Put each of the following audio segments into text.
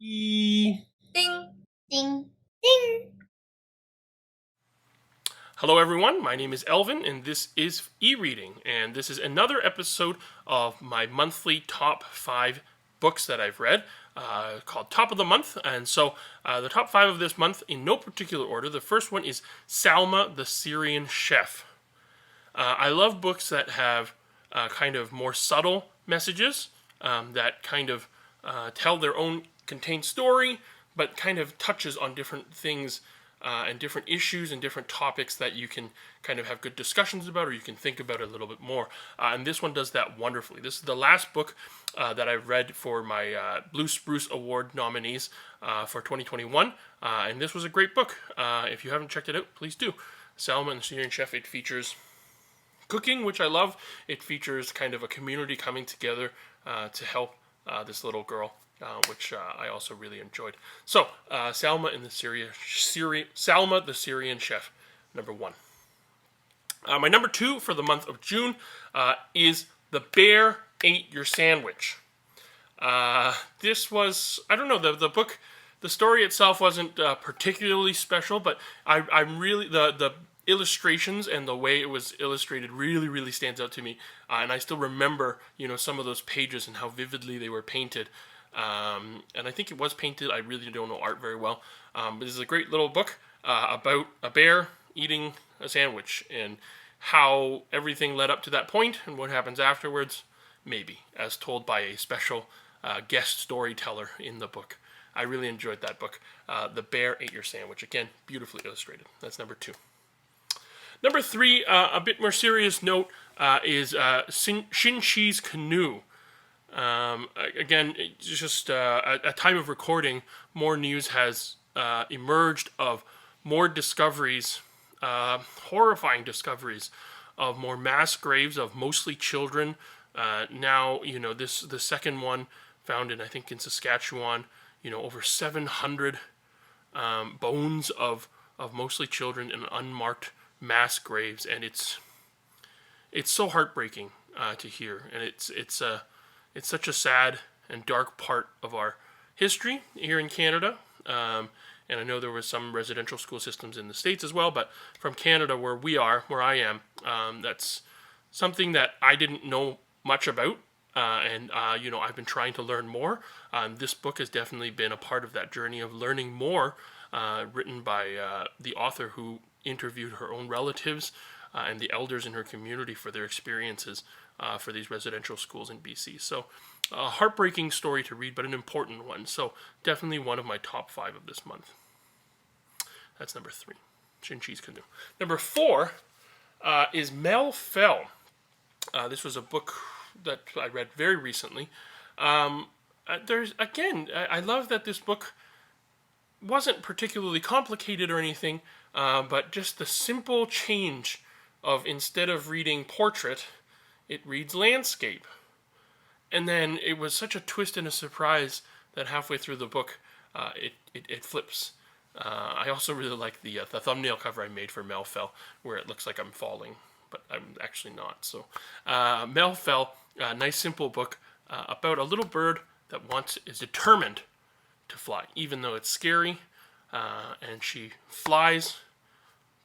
E- Ding, ding, ding. Hello, everyone. My name is Elvin, and this is e-reading. And this is another episode of my monthly top 5 books that I've read, called Top of the Month. And so, the top 5 of this month, in no particular order. The first one is Salma the Syrian Chef. I love books that have kind of more subtle messages that kind of tell their own contained story, but kind of touches on different things and different issues and different topics that you can kind of have good discussions about, or you can think about a little bit more. And this one does that wonderfully. This is the last book that I've read for my Blue Spruce Award nominees for 2021, and this was a great book. If you haven't checked it out, please do. Salma and the Syrian Chef. It features cooking, which I love. It features kind of a community coming together to help this little girl, which I also really enjoyed. So, Salma the Syrian Chef, number 1. My number 2 for the month of June is The Bear Ate Your Sandwich. This was, I don't know, the book, the story itself wasn't particularly special, but I'm really, the illustrations and the way it was illustrated really stands out to me. And I still remember, some of those pages and how vividly they were painted. And I think it was painted. I really don't know art very well. But this is a great little book about a bear eating a sandwich and how everything led up to that point and what happens afterwards, maybe, as told by a special guest storyteller in the book. I really enjoyed that book. The Bear Ate Your Sandwich. Again, beautifully illustrated. That's number 2. Number 3, a bit more serious note, is Shin-Chi's Canoe. Again, it's just at a time of recording, more news has emerged of more discoveries, horrifying discoveries of more mass graves of mostly children. Now, the second one found in, I think, in Saskatchewan, over 700 bones of mostly children in unmarked mass graves, and it's so heartbreaking to hear, and it's such a sad and dark part of our history here in Canada. And I know there was some residential school systems in the States as well, but from Canada, where I am, that's something that I didn't know much about, and I've been trying to learn more. This book has definitely been a part of that journey of learning more, written by the author who interviewed her own relatives and the elders in her community for their experiences for these residential schools in BC. So, a heartbreaking story to read, but an important one. So, definitely one of my top 5 of this month. That's number 3, Shin-Chi's Canoe. Number 4 is Mel Fell. This was a book that I read very recently. I love that this book wasn't particularly complicated or anything, but just the simple change of, instead of reading portrait, it reads landscape. And then it was such a twist and a surprise that halfway through the book, it flips. I also really like the thumbnail cover I made for Mel Fell, where it looks like I'm falling, but I'm actually not. So, Mel Fell, a nice simple book about a little bird that is determined to fly, even though it's scary, and she flies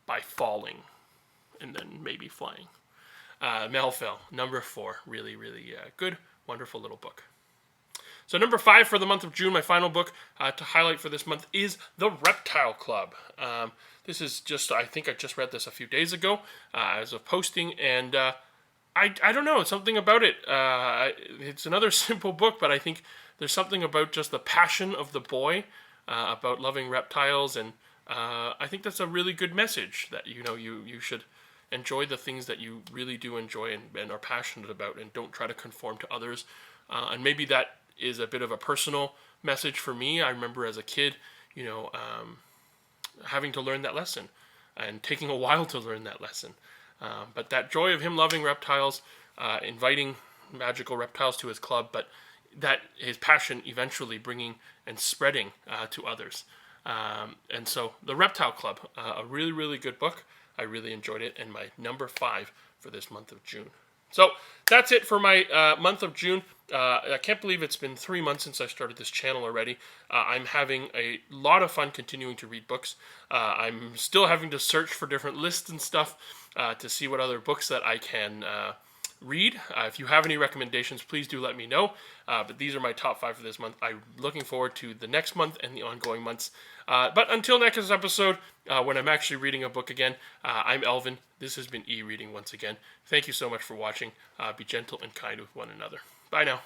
by falling, and then maybe flying. Mel Fell, number 4, really good, wonderful little book. So number 5 for the month of June, my final book to highlight for this month is The Reptile Club. This is I think I just read this a few days ago as of posting, and I don't know, something about it. It's another simple book, but I think there's something about just the passion of the boy about loving reptiles, and I think that's a really good message, that you should enjoy the things that you really do enjoy and are passionate about, and don't try to conform to others. And maybe that is a bit of a personal message for me. I remember as a kid, having to learn that lesson and taking a while to learn that lesson. But that joy of him loving reptiles, inviting magical reptiles to his club, but that his passion eventually bringing and spreading to others. And so The Reptile Club, a really good book. I really enjoyed it, and my number 5 for this month of June. So that's it for my month of June. I can't believe it's been 3 months since I started this channel already. I'm having a lot of fun continuing to read books. I'm still having to search for different lists and stuff to see what other books that I can read. If you have any recommendations, please do let me know. But these are my top 5 for this month. I'm looking forward to the next month and the ongoing months. But until next episode, when I'm actually reading a book again, I'm Elvin. This has been E-Reading once again. Thank you so much for watching. Be gentle and kind with one another. Bye now.